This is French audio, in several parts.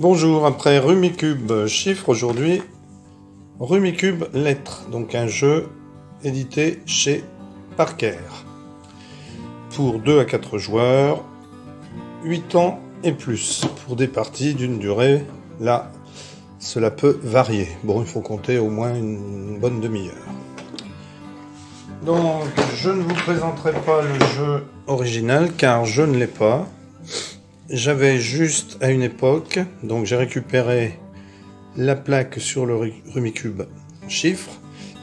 Bonjour, après Rumicube chiffres, aujourd'hui Rumicube lettres, donc un jeu édité chez Parker. Pour 2 à 4 joueurs, 8 ans et plus, pour des parties d'une durée, là, cela peut varier. Bon, il faut compter au moins une bonne demi-heure. Donc, je ne vous présenterai pas le jeu original, car je ne l'ai pas. J'avais juste à une époque, donc j'ai récupéré la plaque sur le Rumicube chiffres,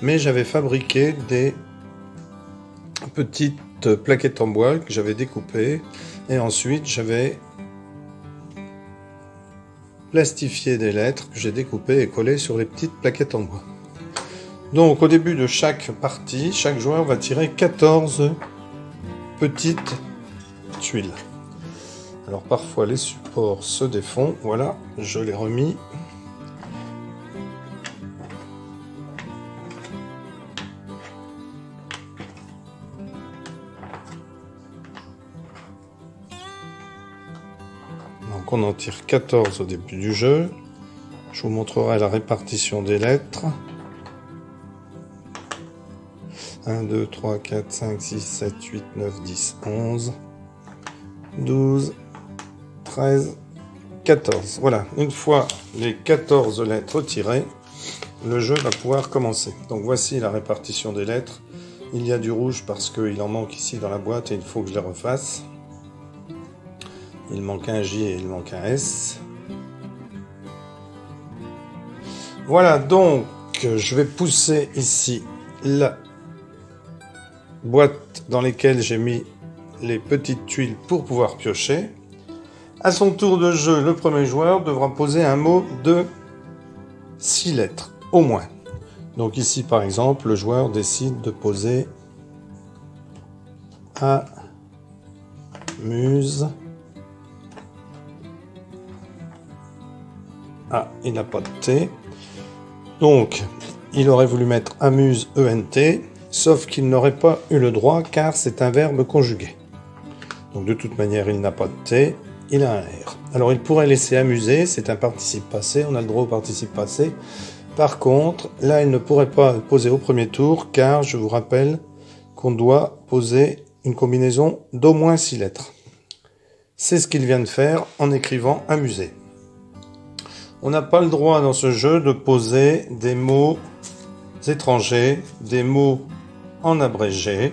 mais j'avais fabriqué des petites plaquettes en bois que j'avais découpées, et ensuite j'avais plastifié des lettres que j'ai découpées et collées sur les petites plaquettes en bois. Donc au début de chaque partie, chaque joueur va tirer 14 petites tuiles. Alors parfois les supports se défont, voilà, je l'ai remis. Donc on en tire 14 au début du jeu. Je vous montrerai la répartition des lettres. 1, 2, 3, 4, 5, 6, 7, 8, 9, 10, 11, 12, 13, 14. Voilà, une fois les 14 lettres tirées, le jeu va pouvoir commencer. Donc voici la répartition des lettres. Il y a du rouge parce qu'il en manque ici dans la boîte et il faut que je les refasse. Il manque un J et il manque un S. Voilà, donc je vais pousser ici la boîte dans laquelle j'ai mis les petites tuiles pour pouvoir piocher. À son tour de jeu, le premier joueur devra poser un mot de 6 lettres, au moins. Donc ici, par exemple, le joueur décide de poser amuse. Ah, il n'a pas de T. Donc, il aurait voulu mettre amuse ENT, sauf qu'il n'aurait pas eu le droit car c'est un verbe conjugué. Donc de toute manière, il n'a pas de T, il a un R. Alors il pourrait laisser amuser, c'est un participe passé, on a le droit au participe passé. Par contre, là, il ne pourrait pas poser au premier tour car je vous rappelle qu'on doit poser une combinaison d'au moins 6 lettres. C'est ce qu'il vient de faire en écrivant amuser. On n'a pas le droit dans ce jeu de poser des mots étrangers, des mots en abrégé.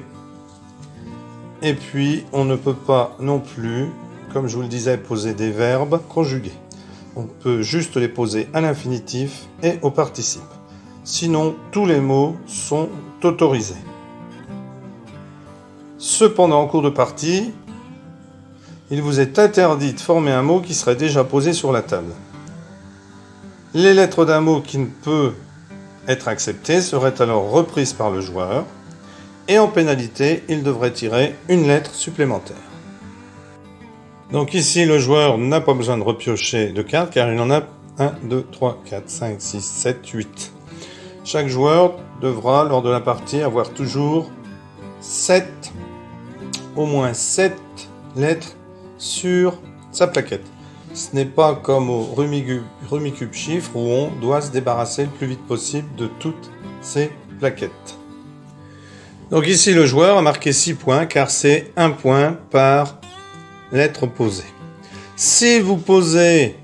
Et puis, on ne peut pas non plus, comme je vous le disais, poser des verbes conjugués. On peut juste les poser à l'infinitif et au participe. Sinon, tous les mots sont autorisés. Cependant, en cours de partie, il vous est interdit de former un mot qui serait déjà posé sur la table. Les lettres d'un mot qui ne peut être accepté seraient alors reprises par le joueur. Et en pénalité, il devrait tirer une lettre supplémentaire. Donc ici, le joueur n'a pas besoin de repiocher de cartes car il en a 1, 2, 3, 4, 5, 6, 7, 8. Chaque joueur devra, lors de la partie, avoir toujours au moins 7 lettres sur sa plaquette. Ce n'est pas comme au Rumicube chiffres où on doit se débarrasser le plus vite possible de toutes ces plaquettes. Donc ici, le joueur a marqué 6 points, car c'est 1 point par lettre posée. Si vous posez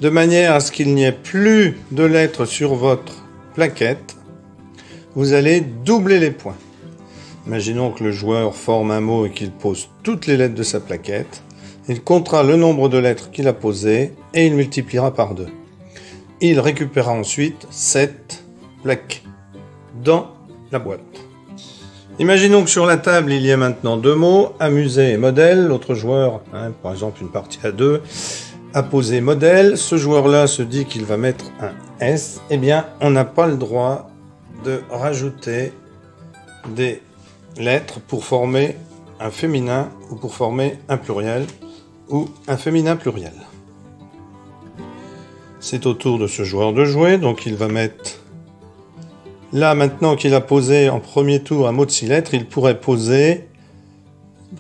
de manière à ce qu'il n'y ait plus de lettres sur votre plaquette, vous allez doubler les points. Imaginons que le joueur forme un mot et qu'il pose toutes les lettres de sa plaquette. Il comptera le nombre de lettres qu'il a posées et il multipliera par 2. Il récupérera ensuite 7 plaques dans la boîte. Imaginons que sur la table, il y ait maintenant 2 mots, amuser et modèle. L'autre joueur, par exemple une partie à 2, a posé modèle. Ce joueur-là se dit qu'il va mettre un S. Eh bien, on n'a pas le droit de rajouter des lettres pour former un féminin ou pour former un pluriel ou un féminin pluriel. C'est au tour de ce joueur de jouer, donc il va mettre... Là, maintenant qu'il a posé en premier tour un mot de 6 lettres, il pourrait poser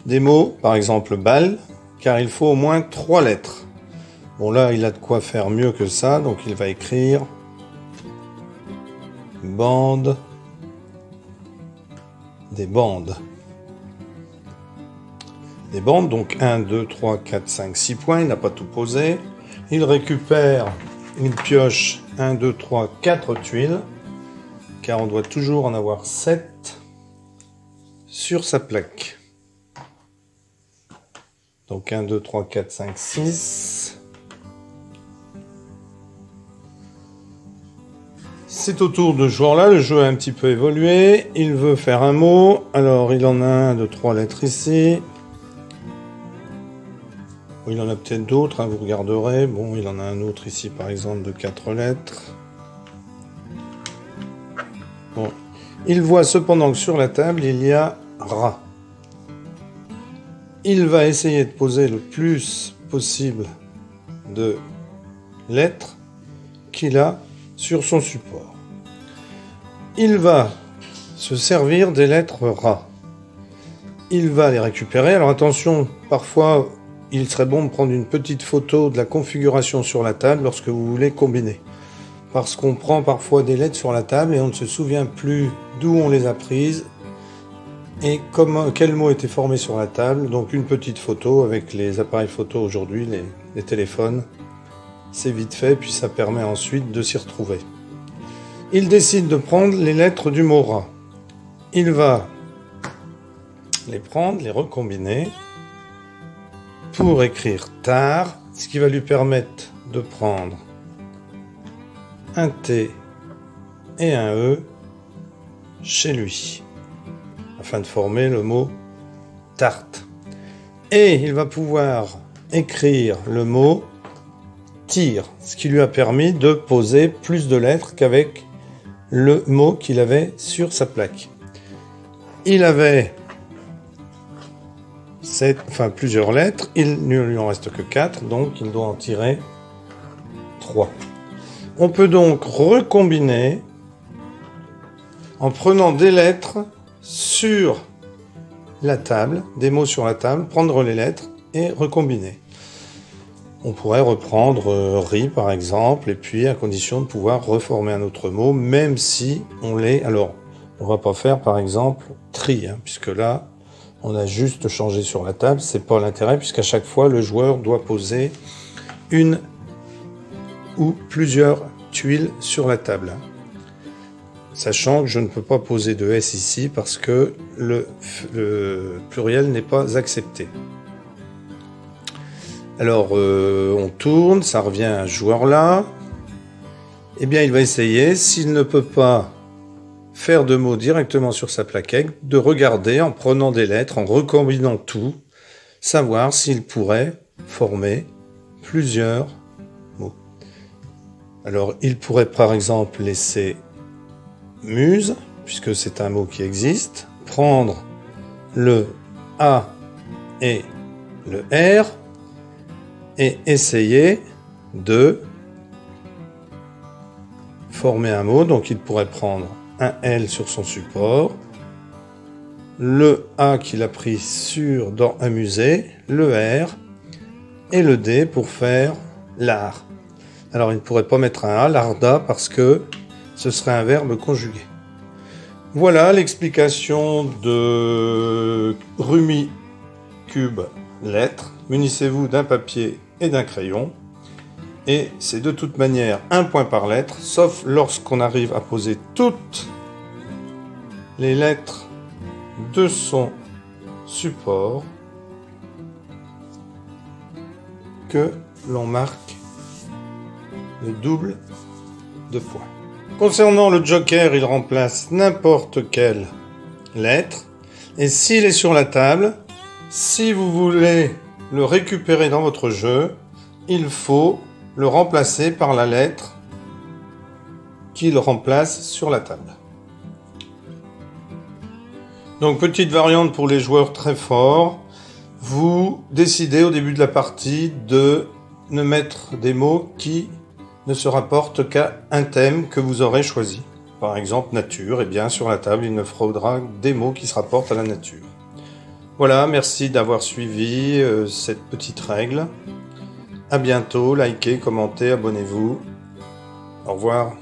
des mots, par exemple balle, car il faut au moins 3 lettres. Bon là, il a de quoi faire mieux que ça, donc il va écrire bande, des bandes. Des bandes, donc 1, 2, 3, 4, 5, 6 points, il n'a pas tout posé. Il récupère, il pioche 1, 2, 3, 4 tuiles, car on doit toujours en avoir 7 sur sa plaque. Donc 1, 2, 3, 4, 5, 6. C'est au tour de ce joueur-là, le jeu a un petit peu évolué. Il veut faire un mot, alors il en a un de 3 lettres ici. Il en a peut-être d'autres, hein, vous regarderez. Bon, il en a un autre ici, par exemple, de 4 lettres. Bon. Il voit cependant que sur la table, il y a rat. Il va essayer de poser le plus possible de lettres qu'il a sur son support. Il va se servir des lettres rat. Il va les récupérer. Alors attention, parfois... il serait bon de prendre une petite photo de la configuration sur la table lorsque vous voulez combiner. Parce qu'on prend parfois des lettres sur la table et on ne se souvient plus d'où on les a prises et quel mot était formé sur la table. Donc une petite photo avec les appareils photo aujourd'hui, les téléphones, c'est vite fait, puis ça permet ensuite de s'y retrouver. Il décide de prendre les lettres du mot rat. Il va les prendre, les recombiner, pour écrire tard, ce qui va lui permettre de prendre un T et un E chez lui, afin de former le mot tarte. Et il va pouvoir écrire le mot tire, ce qui lui a permis de poser plus de lettres qu'avec le mot qu'il avait sur sa plaque. Il avait plusieurs lettres, il ne lui en reste que 4, donc il doit en tirer 3. On peut donc recombiner en prenant des lettres sur la table, des mots sur la table, prendre les lettres et recombiner. On pourrait reprendre riz par exemple, et puis à condition de pouvoir reformer un autre mot, même si on l'est. Alors, on va pas faire par exemple tri, hein, puisque là, on a juste changé sur la table, c'est pas l'intérêt, puisqu'à chaque fois, le joueur doit poser une ou plusieurs tuiles sur la table. Sachant que je ne peux pas poser de S ici, parce que le pluriel n'est pas accepté. Alors, on tourne, ça revient à ce joueur-là. Eh bien, il va essayer, s'il ne peut pas faire de mots directement sur sa plaquette, de regarder en prenant des lettres, en recombinant tout, savoir s'il pourrait former plusieurs mots. Alors, il pourrait par exemple laisser muse, puisque c'est un mot qui existe, prendre le A et le R et essayer de former un mot. Donc, il pourrait prendre un L sur son support, le A qu'il a pris dans amuser, le R et le D pour faire l'art. Alors il ne pourrait pas mettre un A, larda, parce que ce serait un verbe conjugué. Voilà l'explication de Rumicube lettres. Munissez-vous d'un papier et d'un crayon. Et c'est de toute manière un point par lettre, sauf lorsqu'on arrive à poser toutes les lettres de son support, que l'on marque le double de points. Concernant le joker, il remplace n'importe quelle lettre. Et s'il est sur la table, si vous voulez le récupérer dans votre jeu, il faut le remplacer par la lettre qu'il remplace sur la table. Donc, petite variante pour les joueurs très forts. Vous décidez au début de la partie de ne mettre des mots qui ne se rapportent qu'à un thème que vous aurez choisi. Par exemple, nature. Eh bien, sur la table, il ne faudra des mots qui se rapportent à la nature. Voilà, merci d'avoir suivi cette petite règle. À bientôt, likez, commentez, abonnez-vous. Au revoir.